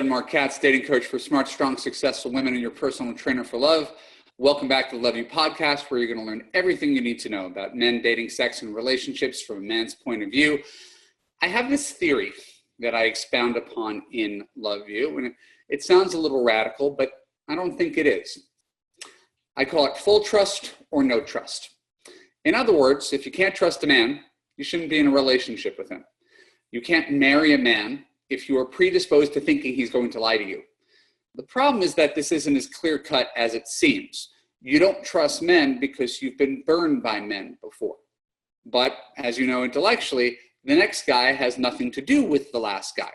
Mark Katz, dating coach for smart, strong, successful women and your personal trainer for love. Welcome back to the Love You podcast, where you're going to learn everything you need to know about men, dating, sex, and relationships from a man's point of view. I have this theory that I expound upon in Love You, and it sounds a little radical, but I don't think it is. I call it full trust or no trust. In other words, if you can't trust a man, you shouldn't be in a relationship with him. You can't marry a man if you are predisposed to thinking he's going to lie to you. The problem is that this isn't as clear-cut as it seems. You don't trust men because you've been burned by men before. But as you know intellectually, the next guy has nothing to do with the last guy.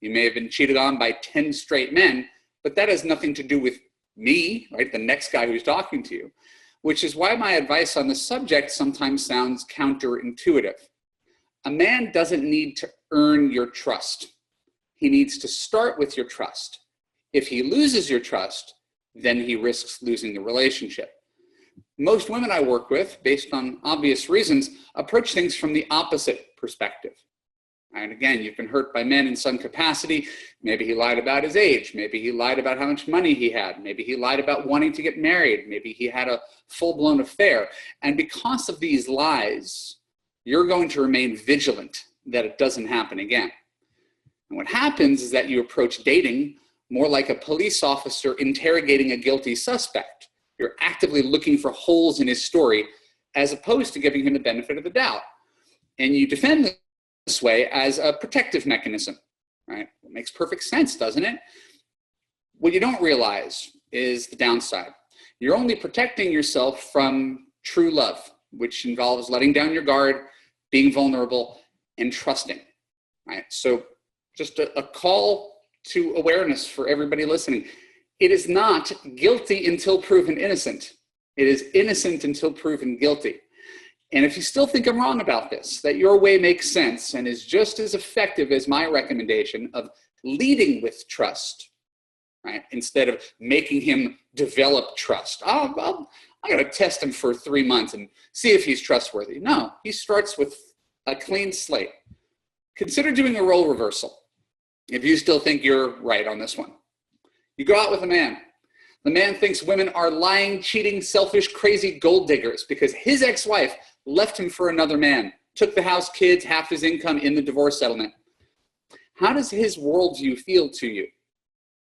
You may have been cheated on by 10 straight men, but that has nothing to do with me, right? The next guy who's talking to you, which is why my advice on the subject sometimes sounds counterintuitive. A man doesn't need to earn your trust. He needs to start with your trust. If he loses your trust, then he risks losing the relationship. Most women I work with, based on obvious reasons, approach things from the opposite perspective. And again, you've been hurt by men in some capacity. Maybe he lied about his age. Maybe he lied about how much money he had. Maybe he lied about wanting to get married. Maybe he had a full-blown affair. And because of these lies, you're going to remain vigilant that it doesn't happen again. And what happens is that you approach dating more like a police officer interrogating a guilty suspect. You're actively looking for holes in his story as opposed to giving him the benefit of the doubt. And you defend this way as a protective mechanism, right? It makes perfect sense, doesn't it? What you don't realize is the downside. You're only protecting yourself from true love, which involves letting down your guard, being vulnerable, and trusting, right? So just a call to awareness for everybody listening. It is not guilty until proven innocent. It is innocent until proven guilty. And if you still think I'm wrong about this, that your way makes sense and is just as effective as my recommendation of leading with trust, right? Instead of making him develop trust. I'm going to test him for 3 months and see if he's trustworthy. No, he starts with a clean slate. Consider doing a role reversal if you still think you're right on this one. You go out with a man. The man thinks women are lying, cheating, selfish, crazy gold diggers because his ex-wife left him for another man, took the house, kids, half his income in the divorce settlement. How does his worldview feel to you?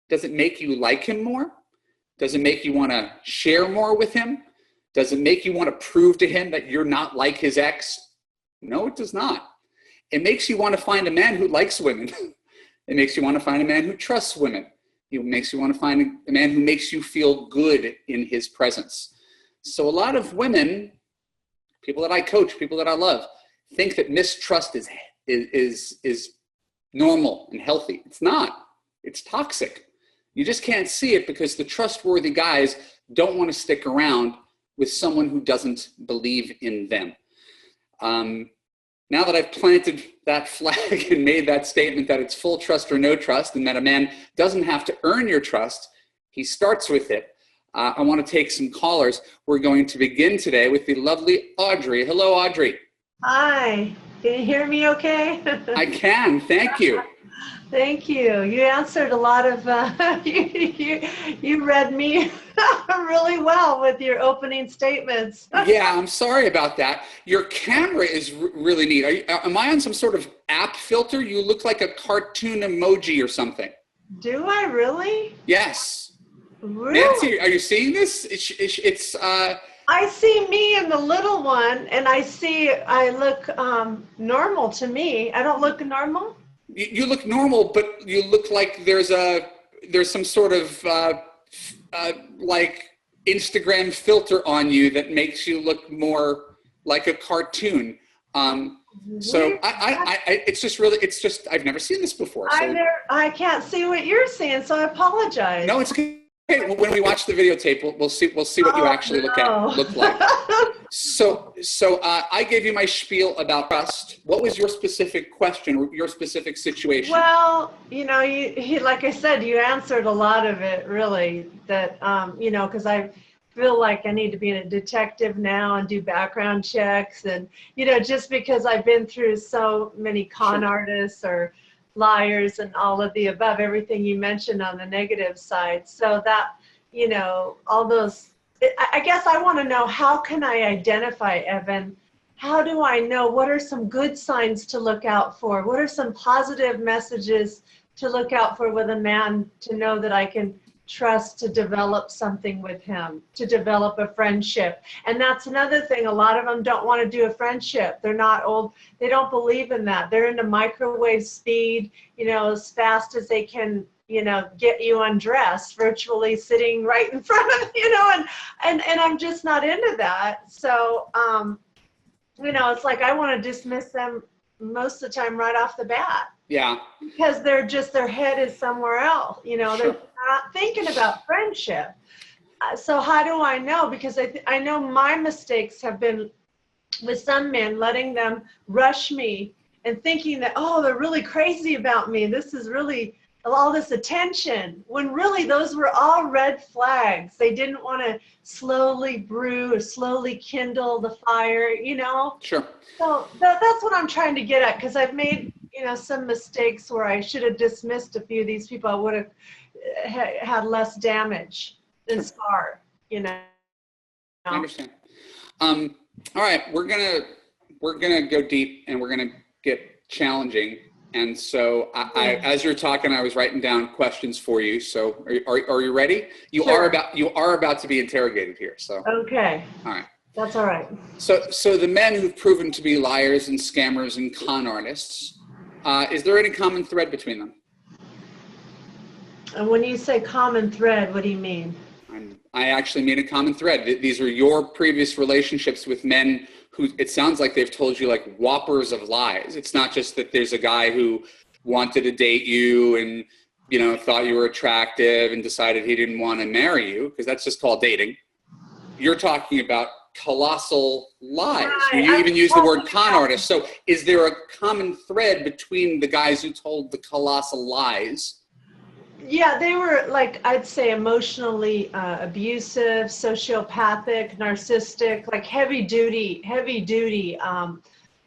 Does it make you like him more? Does it make you want to share more with him? Does it make you want to prove to him that you're not like his ex? No, it does not. It makes you want to find a man who likes women. It makes you want to find a man who trusts women. It makes you want to find a man who makes you feel good in his presence. So a lot of women, people that I coach, people that I love, think that mistrust is normal and healthy. It's not. It's toxic. You just can't see it because the trustworthy guys don't want to stick around with someone who doesn't believe in them. Now that I've planted that flag and made that statement that it's full trust or no trust and that a man doesn't have to earn your trust, he starts with it. I want to take some callers. We're going to begin today with the lovely Audrey. Hello, Audrey. Hi. Can you hear me okay? I can. Thank you. Thank you. You answered a lot of, you read me really well with your opening statements. Yeah, I'm sorry about that. Your camera is really neat. Am I on some sort of app filter? You look like a cartoon emoji or something. Do I really? Yes. Really? Nancy, are you seeing this? It's I see me in the little one, and I look normal to me. I don't look normal? You look normal, but you look like there's some sort of like Instagram filter on you that makes you look more like a cartoon. So it's just I've never seen this before. So. I can't see what you're seeing, so I apologize. No, it's okay. When we watch the videotape, we'll see what you actually look like. So I gave you my spiel about trust. What was your specific question, your specific situation? Well, you like I said, you answered a lot of it, really, that, because I feel like I need to be a detective now and do background checks. And, just because I've been through so many con artists or liars and all of the above, everything you mentioned on the negative side. So that, you know, all those, I guess I want to know, how can I identify, Evan? How do I know? What are some good signs to look out for? What are some positive messages to look out for with a man, to know that I can trust to develop something with him, to develop a friendship? And that's another thing. A lot of them don't want to do a friendship. They're not old. They don't believe in that. They're into microwave speed, you know, as fast as they can, you know, get you undressed, virtually sitting right in front of, you know, and I'm just not into that. So, you know, it's like I want to dismiss them most of the time right off the bat. Yeah. Because they're just, their head is somewhere else, you know, Sure. they're not thinking about friendship. So how do I know? Because I know my mistakes have been with some men, letting them rush me and thinking that, oh, they're really crazy about me. This is really all this attention, when really those were all red flags. They didn't want to slowly brew or slowly kindle the fire, you know? Sure. So that's what I'm trying to get at, because I've made, you know, some mistakes where I should have dismissed a few of these people. I would have had less damage than scar, you know? I understand. All right, we're gonna go deep, and we're gonna get challenging. And so, I as you're talking, I was writing down questions for you. So, are you ready? You Sure. are about to be interrogated here. So, Okay. all right. That's all right. So the men who've proven to be liars and scammers and con artists, is there any common thread between them? And when you say common thread, what do you mean? I actually mean a common thread. These are your previous relationships with men who, it sounds like they've told you like whoppers of lies. It's not just that there's a guy who wanted to date you and, you know, thought you were attractive and decided he didn't want to marry you, because that's just called dating. You're talking about colossal lies. Right. You even use the word con artist. So is there a common thread between the guys who told the colossal lies? Yeah, they were, like, I'd say emotionally abusive, sociopathic, narcissistic, like heavy duty,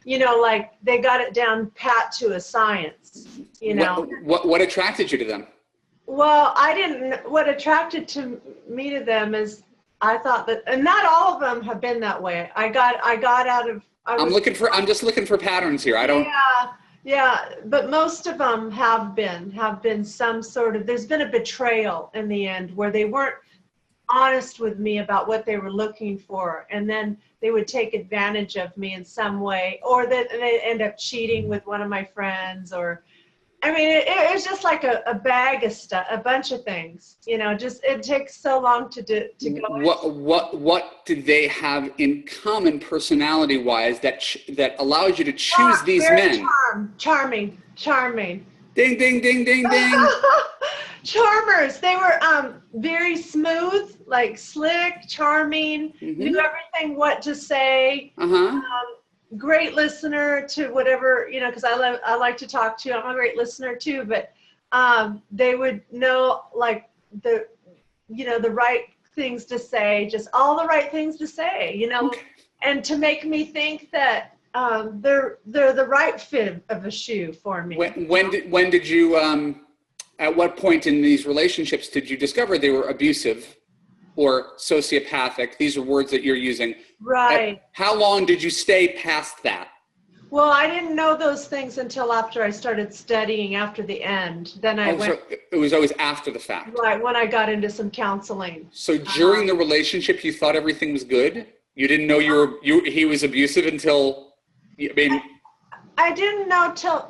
you know, like they got it down pat to a science, you know. What attracted you to them? Well, what attracted me to them is, I thought that, and not all of them have been that way. I got out of, I'm just looking for patterns here. I don't. Yeah, but most of them have been some sort of, there's been a betrayal in the end where they weren't honest with me about what they were looking for, and then they would take advantage of me in some way, or that they end up cheating with one of my friends, or, I mean, it was just like a bag of stuff, a bunch of things, you know. Just, it takes so long to go. What did they have in common personality-wise that allows you to choose these men? Charming. Ding, ding, ding, ding, ding. Charmers. They were very smooth, like slick, charming, knew everything what to say. Great listener to whatever, you know, because I like to talk to. I'm a great listener too, but they would know, like, the right things to say, just all the right things to say, you know, and to make me think that they're the right fit of a shoe for me. When did you at what point in these relationships did you discover they were abusive or sociopathic? These are words that you're using. Right. How long did you stay past that? Well, I didn't know those things until after I started studying after the end. Then I went. So it was always after the fact. Right, when I got into some counseling. So during the relationship, you thought everything was good? You didn't know he was abusive until, I mean. I didn't know till,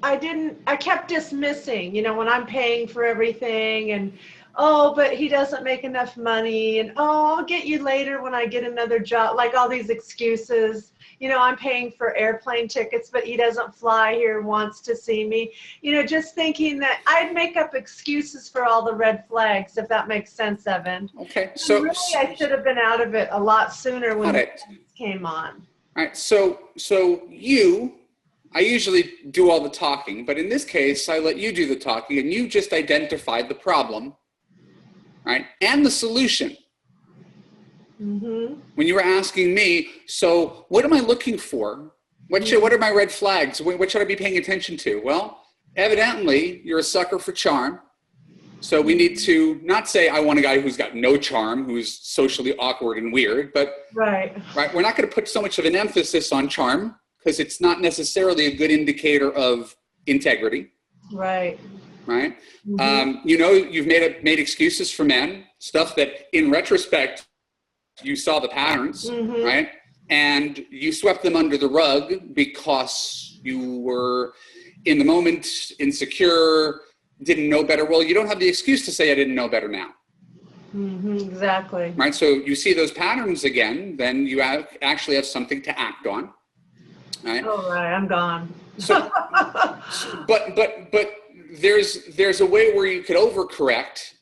I kept dismissing, you know, when I'm paying for everything, and, oh, but he doesn't make enough money, and, oh, I'll get you later when I get another job, like all these excuses. You know, I'm paying for airplane tickets, but he doesn't fly here, wants to see me. You know, just thinking that I'd make up excuses for all the red flags, if that makes sense, Evan. Okay. So really, I should have been out of it a lot sooner when it came on. All right. So I usually do all the talking, but in this case, I let you do the talking, and you just identified the problem, right, and the solution. When you were asking me, so what am I looking for? What are my red flags? What should I be paying attention to? Well, evidently you're a sucker for charm. So we need to not say, I want a guy who's got no charm, who's socially awkward and weird, but right. We're not going to put so much of an emphasis on charm because it's not necessarily a good indicator of integrity. Right. Right. You've made excuses for men, stuff that in retrospect, you saw the patterns, right? And you swept them under the rug because you were in the moment, insecure, didn't know better. Well, you don't have the excuse to say I didn't know better now. Exactly. Right. So you see those patterns again, then you actually have something to act on. Right. Oh, right. I'm gone. So, but there's a way where you could overcorrect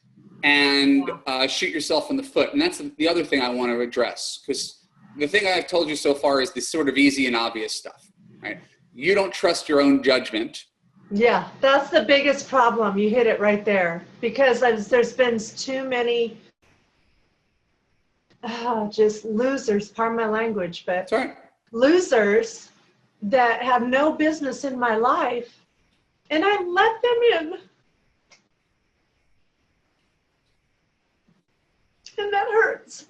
and shoot yourself in the foot. And that's the other thing I want to address, because the thing I've told you so far is this sort of easy and obvious stuff, right? You don't trust your own judgment. Yeah, that's the biggest problem. You hit it right there, because there's been too many just losers, pardon my language, but losers that have no business in my life, and I let them in. And that hurts.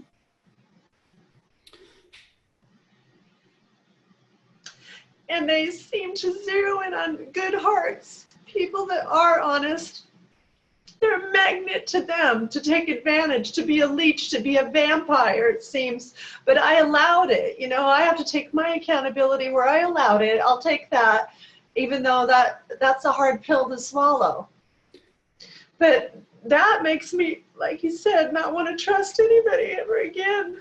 And they seem to zero in on good hearts, people that are honest. They're a magnet to them, to take advantage, to be a leech, to be a vampire, it seems. But I allowed it. I have to take my accountability where I allowed it. I'll take that, even though that's a hard pill to swallow. But that makes me, like you said, not want to trust anybody ever again.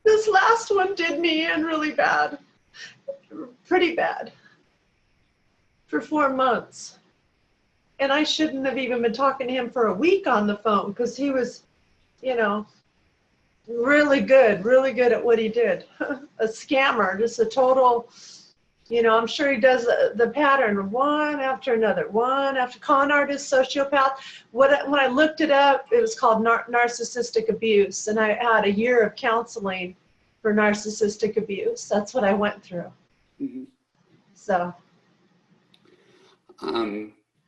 This last one did me in really bad. Pretty bad. For 4 months. And I shouldn't have even been talking to him for a week on the phone, because he was, really good at what he did. A scammer, just a total, I'm sure he does the pattern one after another, one after con artist, sociopath. When I looked it up, it was called narcissistic abuse. And I had a year of counseling for narcissistic abuse. That's what I went through. So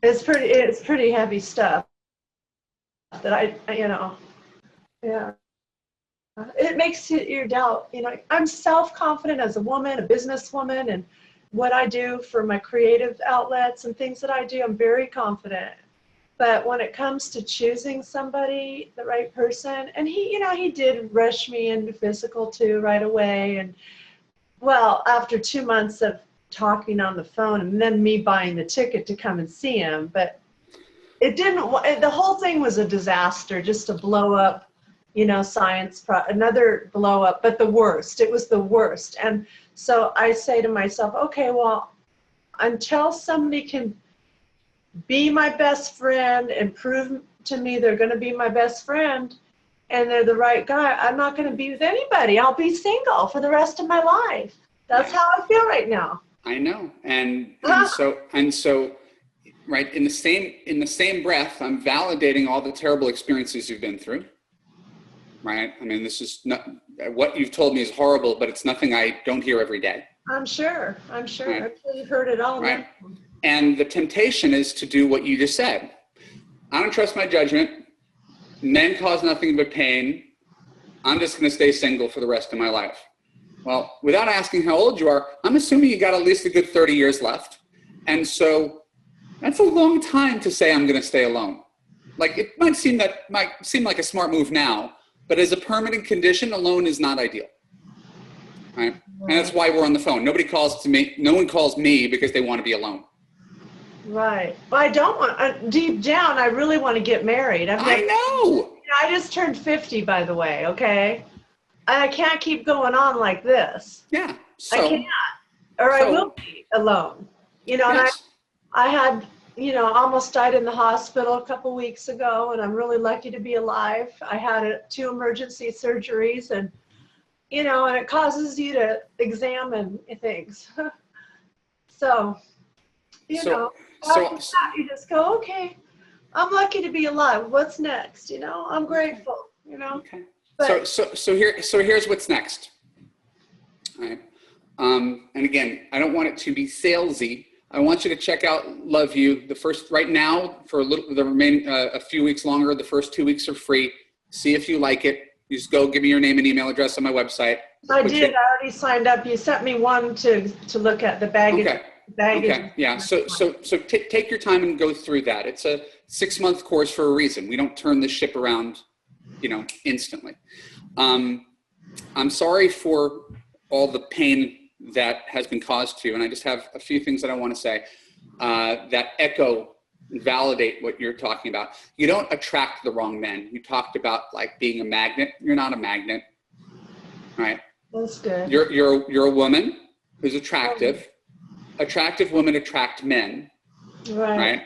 it's pretty heavy stuff that yeah. It makes you doubt, I'm self-confident as a woman, a businesswoman, and what I do for my creative outlets and things that I do, I'm very confident. But when it comes to choosing somebody, the right person, and he did rush me into physical too right away. And well, after 2 months of talking on the phone and then me buying the ticket to come and see him, but the whole thing was a disaster, just a blow up, another blow up, but the worst. It was the worst. And so I say to myself, okay, well, until somebody can be my best friend and prove to me they're going to be my best friend and they're the right guy, I'm not going to be with anybody. I'll be single for the rest of my life. That's how I feel right now. I know. And so right, in the same breath, I'm validating all the terrible experiences you've been through. Right? I mean, this is not what you've told me is horrible, but it's nothing I don't hear every day. I'm sure. Right. I've heard it all. Right. And the temptation is to do what you just said. I don't trust my judgment. Men cause nothing but pain. I'm just going to stay single for the rest of my life. Well, without asking how old you are, I'm assuming you got at least a good 30 years left. And so that's a long time to say I'm going to stay alone. Like, it might seem like a smart move now, but as a permanent condition, alone is not ideal. Right? And that's why we're on the phone. No one calls me because they want to be alone. Right. Well, I don't want, deep down, I really want to get married. I know. I just turned 50, by the way, okay? And I can't keep going on like this. Yeah. I can't. Or I will be alone. Yes. And I had, almost died in the hospital a couple weeks ago, and I'm really lucky to be alive. I had 2 emergency surgeries, and, and it causes you to examine things. So, you just go, okay, I'm lucky to be alive. What's next? I'm grateful, Okay. But, so here's what's next. All right. And again, I don't want it to be salesy, I want you to check out Love You. The first, right now, for the remaining, a few weeks longer, the first 2 weeks are free. See if you like it. You just go give me your name and email address on my website. I did. I already signed up. You sent me one to look at the baggage. Okay. Baggage. Okay. Yeah. So take your time and go through that. It's a 6-month course for a reason. We don't turn this ship around, instantly. I'm sorry for all the pain that has been caused to you. And I just have a few things that I want to say that echo and validate what you're talking about. You don't attract the wrong men. You talked about like being a magnet. You're not a magnet, right? That's good. You're a woman who's attractive. Attractive women attract men, right?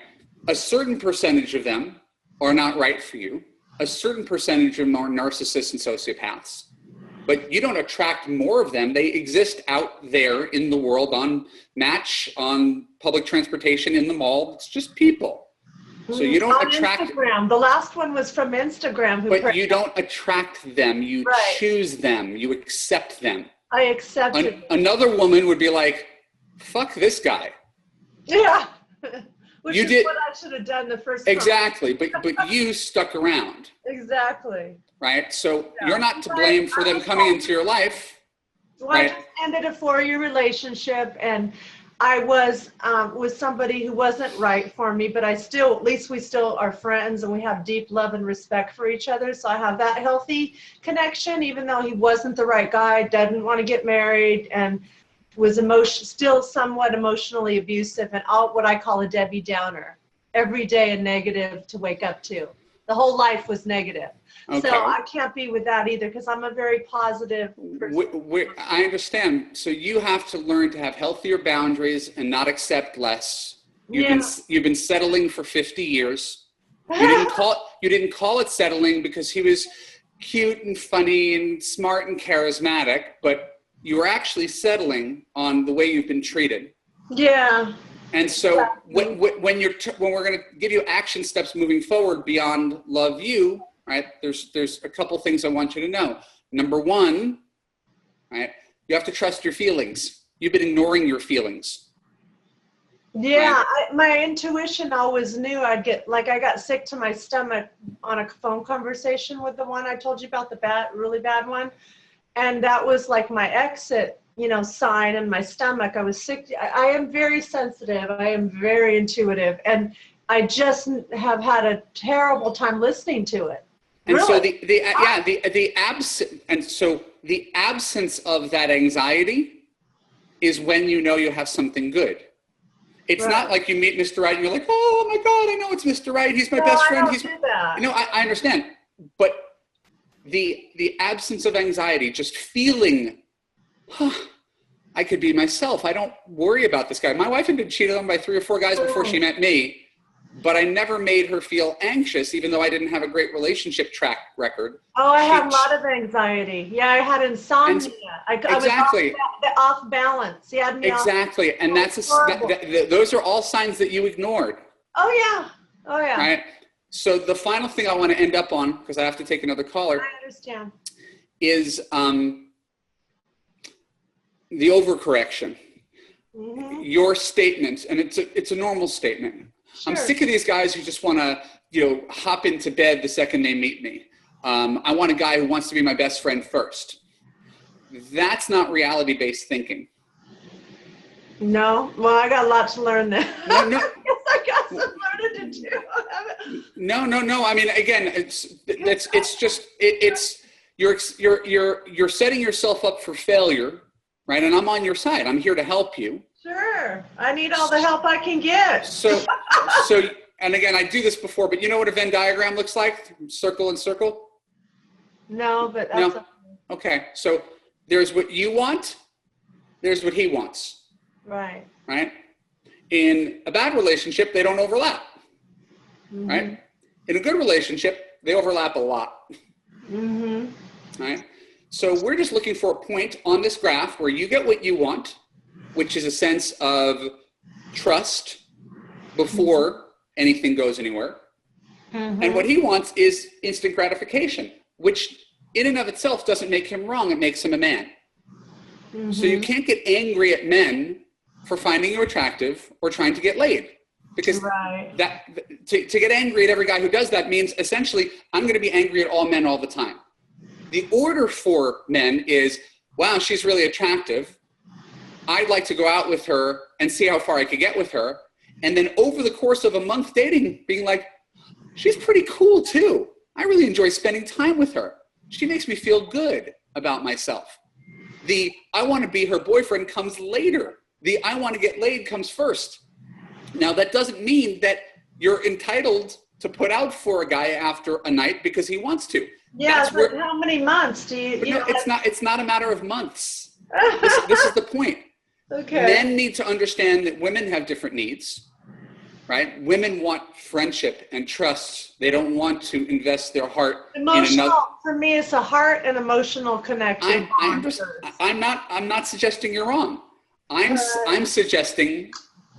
A certain percentage of them are not right for you. A certain percentage of them are narcissists and sociopaths. But you don't attract more of them. They exist out there in the world on Match, on public transportation, in the mall. It's just people. So you don't attract. Instagram. The last one was from Instagram. But you don't attract them. You choose them. You accept them. I accept it. Another woman would be like, fuck this guy. Yeah. Which you is did what I should have done the first time. Exactly. But you stuck around. Exactly. Right? So you're not to blame for them coming into your life. Well, I just ended a 4-year relationship, and I was with somebody who wasn't right for me, but at least we still are friends, and we have deep love and respect for each other. So I have that healthy connection, even though he wasn't the right guy, didn't want to get married, and was still somewhat emotionally abusive, and all what I call a Debbie Downer. Every day a negative to wake up to. The whole life was negative. Okay. So I can't be with that either, because I'm a very positive person. I understand. So you have to learn to have healthier boundaries and not accept less. You've been settling for 50 years. You didn't call it settling because he was cute and funny and smart and charismatic, but you were actually settling on the way you've been treated. Yeah. And so when we're going to give you action steps moving forward beyond Love You, right? There's a couple things I want you to know. Number one, right? You have to trust your feelings. You've been ignoring your feelings. Yeah, right? My intuition always knew I got sick to my stomach on a phone conversation with the one I told you about, the really bad one. And that was like my exit, sign in my stomach. I was sick. I am very sensitive. I am very intuitive. And I just have had a terrible time listening to it. And really? So the absence of that anxiety is when you know you have something good. It's not like you meet Mr. Right and you're like, oh my God, I know it's Mr. Right. He's my best friend. I understand. But the absence of anxiety, just feeling, I could be myself. I don't worry about this guy. My wife had been cheated on by 3 or 4 guys before she met me. But I never made her feel anxious, even though I didn't have a great relationship track record. Oh, I had a lot of anxiety. Yeah, I had insomnia. I was off balance. He had me exactly, and those are all signs that you ignored. Oh yeah. Right. So the final thing I want to end up on, because I have to take another caller. I understand. Is the overcorrection. Mm-hmm. Your statement, and it's a normal statement. Sure. I'm sick of these guys who just want to, hop into bed the second they meet me. I want a guy who wants to be my best friend first. That's not reality-based thinking. No. Well, I got a lot to learn there. No. I got some learning to do. No. I mean, again, you're setting yourself up for failure, right? And I'm on your side. I'm here to help you. Sure. I need all the help I can get. So, and again, I do this before, but you know what a Venn diagram looks like? Circle and circle? No, but that's okay. So there's what you want. There's what he wants. Right. Right? In a bad relationship, they don't overlap. Mm-hmm. Right? In a good relationship, they overlap a lot. Mm-hmm. Right? So we're just looking for a point on this graph where you get what you want, which is a sense of trust before anything goes anywhere. Mm-hmm. And what he wants is instant gratification, which in and of itself doesn't make him wrong. It makes him a man. Mm-hmm. So you can't get angry at men for finding you attractive or trying to get laid. Because Right. to get angry at every guy who does that means essentially I'm going to be angry at all men all the time. The order for men is, wow, she's really attractive. I'd like to go out with her and see how far I could get with her. And then over the course of a month dating, being like, she's pretty cool too. I really enjoy spending time with her. She makes me feel good about myself. The I want to be her boyfriend comes later. The I want to get laid comes first. Now, that doesn't mean that you're entitled to put out for a guy after a night because he wants to. Yeah, but how many months do you? No, it's not a matter of months. This is the point. Okay. Men need to understand that women have different needs, right? Women want friendship and trust. They don't want to invest their heart Emotional, in another. for me, it's a heart and emotional connection. I'm not suggesting you're wrong. I'm suggesting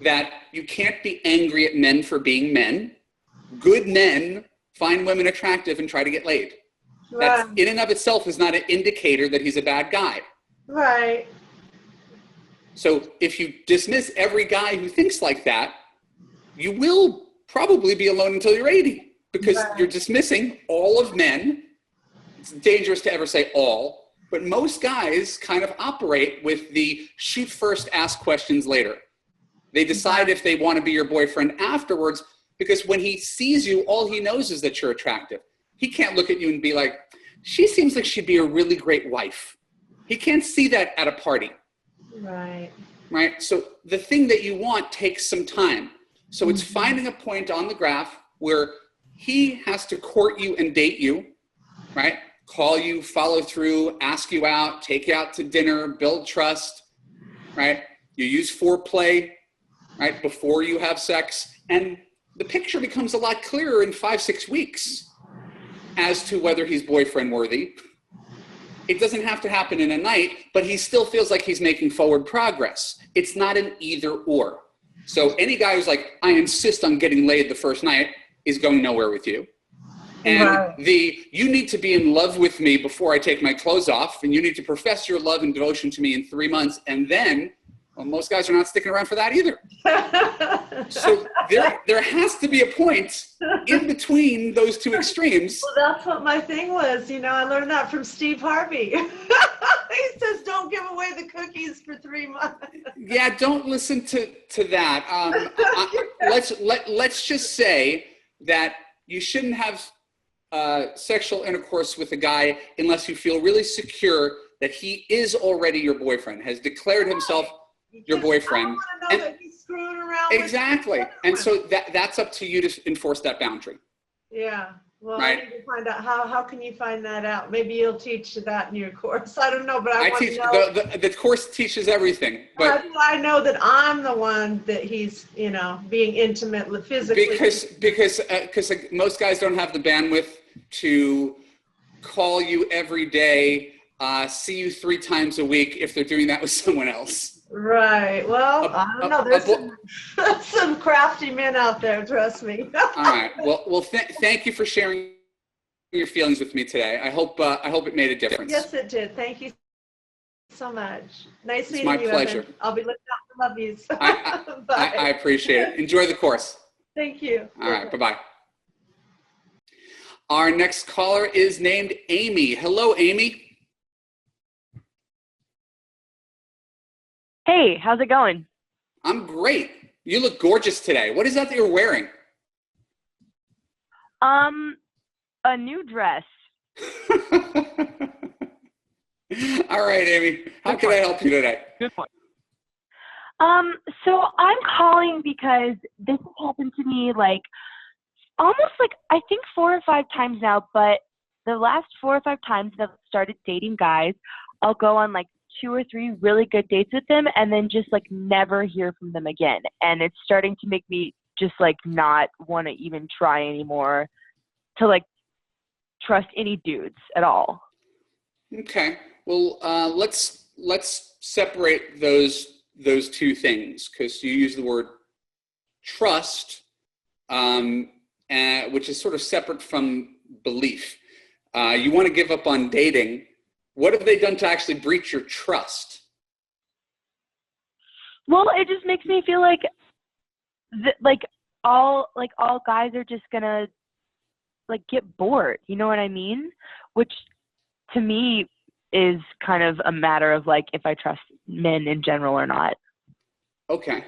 that you can't be angry at men for being men. Good men find women attractive and try to get laid. That in and of itself is not an indicator that he's a bad guy. Right. So if you dismiss every guy who thinks like that, you will probably be alone until you're 80 because you're dismissing all of men. It's dangerous to ever say all, but most guys kind of operate with the shoot first, ask questions later. They decide if they want to be your boyfriend afterwards because when he sees you, all he knows is that you're attractive. He can't look at you and be like, she seems like she'd be a really great wife. He can't see that at a party. Right? So the thing that you want takes some time. So it's finding a point on the graph where he has to court you and date you, right? Call you, follow through, ask you out, take you out to dinner, build trust, right? You use foreplay, right, before you have sex. And the picture becomes a lot clearer in 5-6 weeks as to whether he's boyfriend worthy. It doesn't have to happen in a night, but he still feels like he's making forward progress. It's not an either or. So any guy who's like, I insist on getting laid the first night is going nowhere with you. And you need to be in love with me before I take my clothes off, and you need to profess your love and devotion to me in 3 months, and then, well, most guys are not sticking around for that either. So there has to be a point in between those two extremes. Well, that's what my thing was. You know, I learned that from Steve Harvey. He says, don't give away the cookies for 3 months. Yeah, don't listen to that. Let's just say that you shouldn't have sexual intercourse with a guy unless you feel really secure that he is already your boyfriend, has declared himself your boyfriend. I want to know that he's screwing around. Exactly. And so that's up to you to enforce that boundary. Yeah. Well, right? I need to find out how can you find that out? Maybe you'll teach that in your course. I don't know, but I want teach, to know. The course teaches everything. But how do I know that I'm the one that he's, being intimate physically? Because most guys don't have the bandwidth to call you every day, see you 3 times a week if they're doing that with someone else. Right. Well, I don't know. There's some crafty men out there, trust me. All right. Well, thank you for sharing your feelings with me today. I hope it made a difference. Yes, it did. Thank you so much. Nice meeting you. It's my pleasure. Evan. I'll be looking out for love yous. I appreciate it. Enjoy the course. Thank you. All right. Bye-bye. Our next caller is named Amy. Hello, Amy. Hey, how's it going? I'm great. You look gorgeous today. What is that you're wearing? A new dress. All right, Amy. How can I help you today? Good point. So I'm calling because this has happened to me almost I think 4 or 5 times now, but the last 4 or 5 times that I've started dating guys, I'll go on 2 or 3 really good dates with them and then just never hear from them again. And it's starting to make me just not want to even try anymore to trust any dudes at all. Okay. Well, let's separate those 2 things, because you use the word trust, which is sort of separate from belief. You want to give up on dating. What have they done to actually breach your trust? Well, it just makes me feel like all guys are just gonna like get bored. You know what I mean? Which to me is kind of a matter of like if I trust men in general or not. Okay.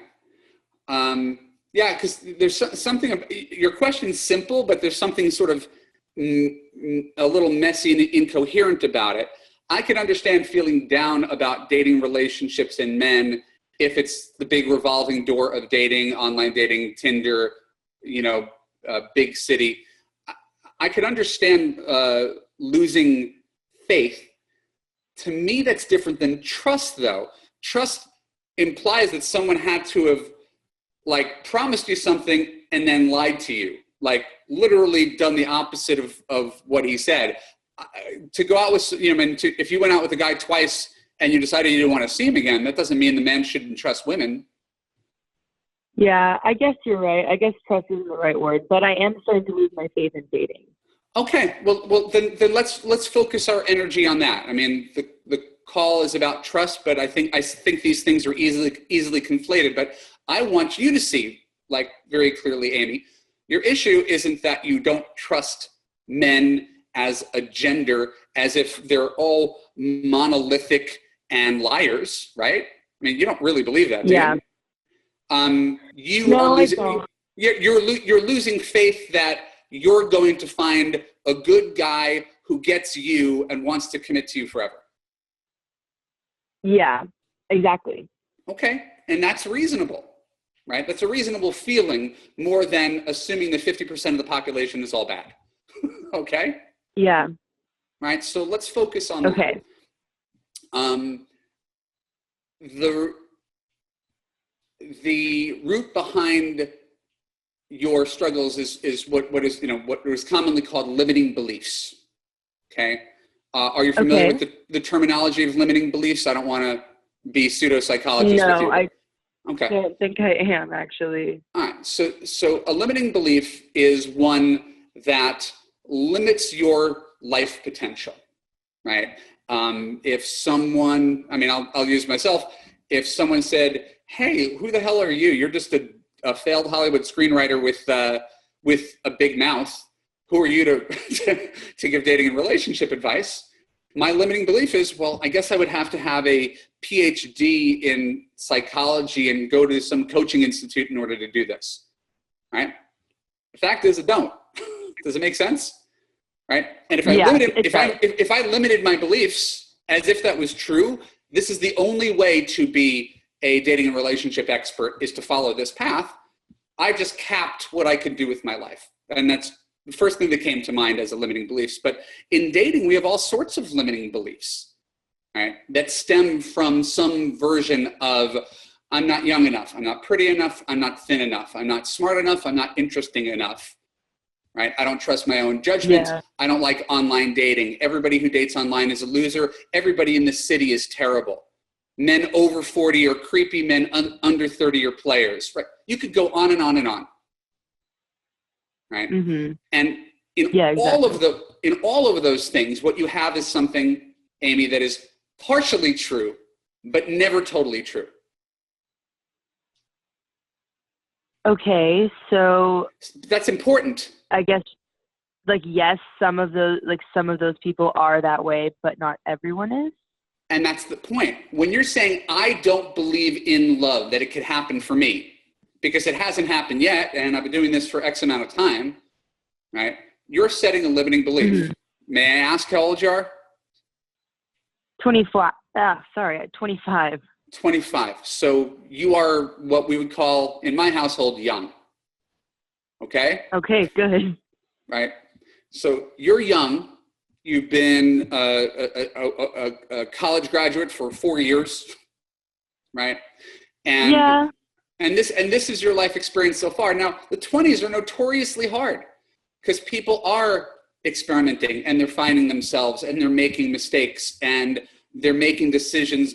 Yeah, because there's something, your question's simple, but there's something sort of a little messy and incoherent about it. I can understand feeling down about dating relationships and men if it's the big revolving door of dating, online dating, Tinder, big city. I could understand losing faith. To me, that's different than trust, though. Trust implies that someone had to have promised you something and then lied to you, literally done the opposite of what he said. To go out with, if you went out with a guy twice and you decided you didn't want to see him again, that doesn't mean the man shouldn't trust women. Yeah, I guess you're right. I guess trust isn't the right word, but I am starting to lose my faith in dating. Okay, well then let's focus our energy on that. I mean, the call is about trust, but I think these things are easily conflated. But I want you to see, very clearly, Amy, your issue isn't that you don't trust men as a gender, as if they're all monolithic and liars, right? I mean, you don't really believe that, do you? You're losing faith that you're going to find a good guy who gets you and wants to commit to you forever. Yeah, exactly. Okay, and that's reasonable, right? That's a reasonable feeling, more than assuming that 50% of the population is all bad. Okay? Yeah. Right, so let's focus on that. The root behind your struggles is what is commonly called limiting beliefs. Okay, are you familiar with the terminology of limiting beliefs? I don't want to be pseudo-psychologist with you. I don't think I am, actually. All right, so a limiting belief is one that limits your life potential, right? If someone, I'll use myself. If someone said, "Hey, who the hell are you? You're just a failed Hollywood screenwriter with a big mouth. Who are you to give dating and relationship advice?" My limiting belief is, well, I guess I would have to have a PhD in psychology and go to some coaching institute in order to do this, right? The fact is, I don't. Does it make sense? Right? And if I limited my beliefs as if that was true, this is the only way to be a dating and relationship expert, is to follow this path. I just capped what I could do with my life. And that's the first thing that came to mind as a limiting beliefs. But in dating, we have all sorts of limiting beliefs, right? That stem from some version of, I'm not young enough, I'm not pretty enough, I'm not thin enough, I'm not smart enough, I'm not interesting enough, right? I don't trust my own judgment. Yeah. I don't like online dating. Everybody who dates online is a loser. Everybody in this city is terrible. Men over 40 are creepy, men under 30 are players, right? You could go on and on and on, right? Mm-hmm. And all of those things, what you have is something, Amy, that is partially true, but never totally true. Okay, so that's important. I guess, yes, some of those people are that way, but not everyone is. And that's the point. When you're saying, I don't believe in love, that it could happen for me, because it hasn't happened yet, and I've been doing this for X amount of time, right? You're setting a limiting belief. Mm-hmm. May I ask how old you are? 25. 25. 25. So you are what we would call, in my household, young. Okay? Okay, good. Right? So you're young. You've been a college graduate for 4 years, right? And this is your life experience so far. Now, the 20s are notoriously hard because people are experimenting and they're finding themselves and they're making mistakes and they're making decisions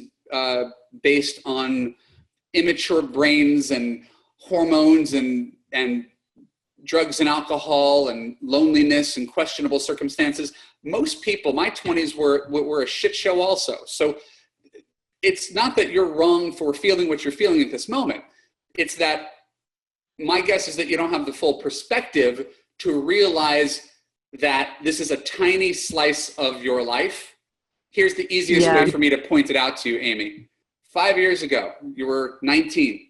based on immature brains and hormones and drugs and alcohol and loneliness and questionable circumstances. Most people, my 20s were a shit show also. So it's not that you're wrong for feeling what you're feeling at this moment. It's that my guess is that you don't have the full perspective to realize that this is a tiny slice of your life. Here's the easiest way for me to point it out to you, Amy. 5 years ago, you were 19.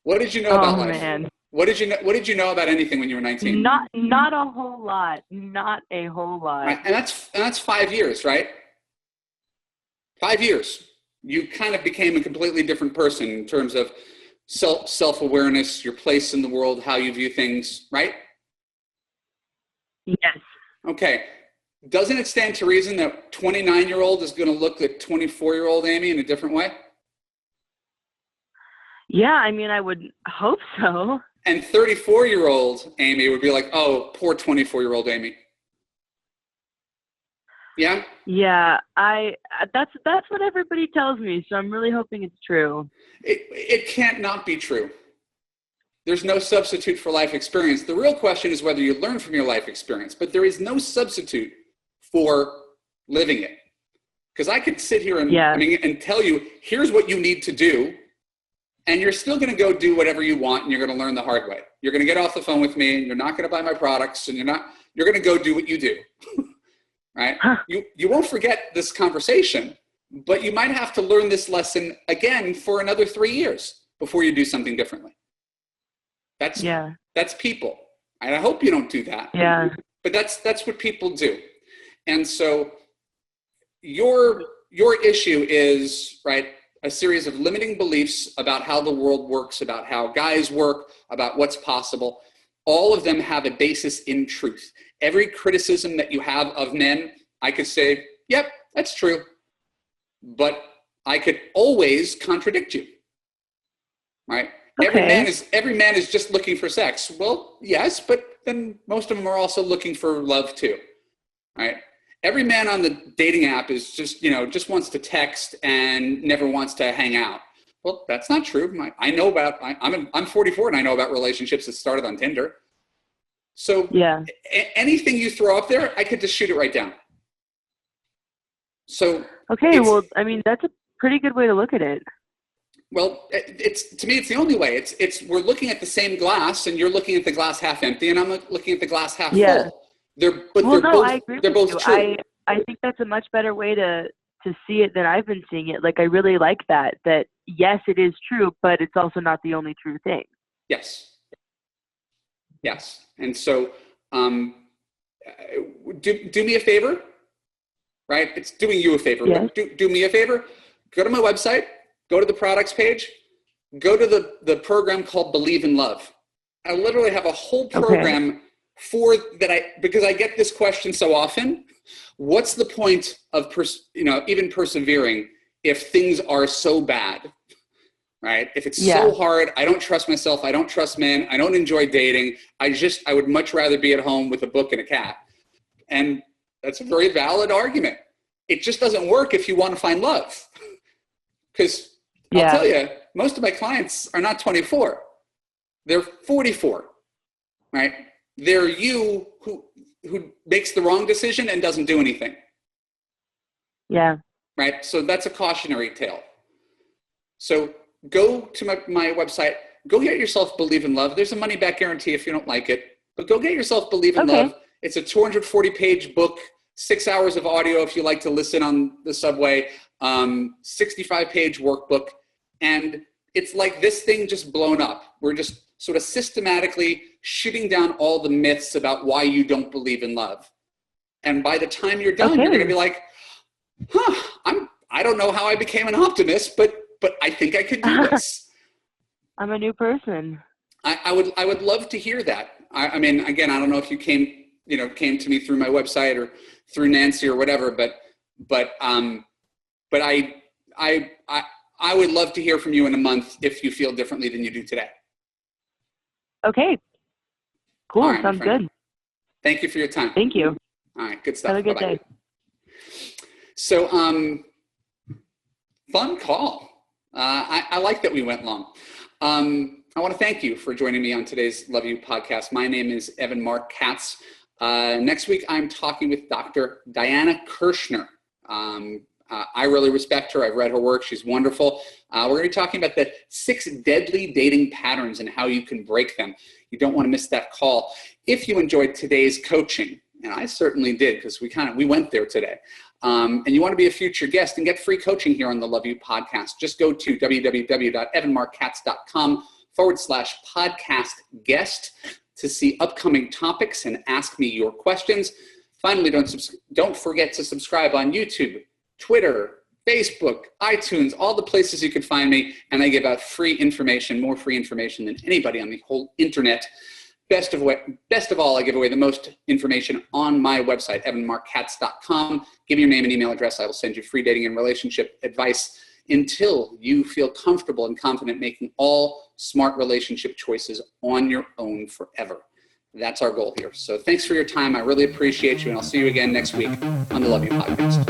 What did you know about life? Man. What did you know about anything when you were 19? Not a whole lot. Not a whole lot. Right. And that's 5 years, right? 5 years. You kind of became a completely different person in terms of self-awareness, your place in the world, how you view things, right? Yes. Okay. Doesn't it stand to reason that 29-year-old is going to look at 24-year-old Amy in a different way? Yeah, I mean, I would hope so. And 34-year-old Amy would be like, oh, poor 24-year-old Amy. Yeah? Yeah, that's what everybody tells me, so I'm really hoping it's true. It can't not be true. There's no substitute for life experience. The real question is whether you learn from your life experience, but there is no substitute for living it. Because I could sit here and tell you, here's what you need to do, and you're still going to go do whatever you want, and you're going to learn the hard way. You're going to get off the phone with me, and you're not going to buy my products, and you're going to go do what you do. Right? Huh. You won't forget this conversation, but you might have to learn this lesson again for another 3 years before you do something differently. That's people. And I hope you don't do that. Yeah. But that's what people do. And so your issue is, right, a series of limiting beliefs about how the world works, about how guys work, about what's possible. All of them have a basis in truth. Every criticism that you have of men, I could say, yep, that's true. But I could always contradict you, right? Okay. Every man is just looking for sex. Well, yes, but then most of them are also looking for love too, right? Every man on the dating app is just wants to text and never wants to hang out. Well, that's not true. I'm 44 and I know about relationships that started on Tinder. So anything you throw up there, I could just shoot it right down. So okay, well, I mean, that's a pretty good way to look at it. Well, to me, it's the only way. We're looking at the same glass, and you're looking at the glass half empty, and I'm looking at the glass half full. I agree they're both true. I think that's a much better way to see it than I've been seeing it. Like, I really like that yes, it is true, but it's also not the only true thing. Yes. And so do me a favor, right? It's doing you a favor. Yes. But do me a favor. Go to my website. Go to the products page. Go to the program called Believe in Love. I literally have a whole program because I get this question so often. What's the point of even persevering if things are so bad? Right? If it's so hard, I don't trust myself. I don't trust men. I don't enjoy dating. I would much rather be at home with a book and a cat. And that's a very valid argument. It just doesn't work if you want to find love. Because I'll tell you, most of my clients are not 24. They're 44, right? They're you who makes the wrong decision and doesn't do anything. Yeah. Right? So that's a cautionary tale. So go to my website. Go get yourself Believe in Love. There's a money back guarantee if you don't like it. But go get yourself Believe in Love. It's a 240-page book, 6 hours of audio if you like to listen on the subway, 65-page workbook. And it's like this thing just blown up. We're just sort of systematically shooting down all the myths about why you don't believe in love. And by the time you're done, you're going to be like, I don't know how I became an optimist, but I think I could do this. I'm a new person. I would love to hear that. I mean, again, I don't know if you came to me through my website or through Nancy or whatever, but I would love to hear from you in a month if you feel differently than you do today. Okay. Cool. Right, sounds good. Thank you for your time. Thank you. All right. Good stuff. Have a good Bye-bye. day. So, fun call. I like that we went long. I want to thank you for joining me on today's Love You podcast. My name is Evan Mark Katz. Next week, I'm talking with Dr. Diana Kirshner. I really respect her. I've read her work. She's wonderful. We're going to be talking about the 6 deadly dating patterns and how you can break them. You don't want to miss that call. If you enjoyed today's coaching, and I certainly did because we went there today, and you want to be a future guest and get free coaching here on the Love You podcast, just go to www.evanmarkkatz.com/podcast guest to see upcoming topics and ask me your questions. Finally, don't forget to subscribe on YouTube, Twitter, Facebook, iTunes, all the places you can find me. And I give out free information, more free information than anybody on the whole internet. Best of all, I give away the most information on my website, evanmarkkatz.com. Give me your name and email address. I will send you free dating and relationship advice until you feel comfortable and confident making all smart relationship choices on your own forever. That's our goal here. So thanks for your time. I really appreciate you, and I'll see you again next week on the Love You podcast.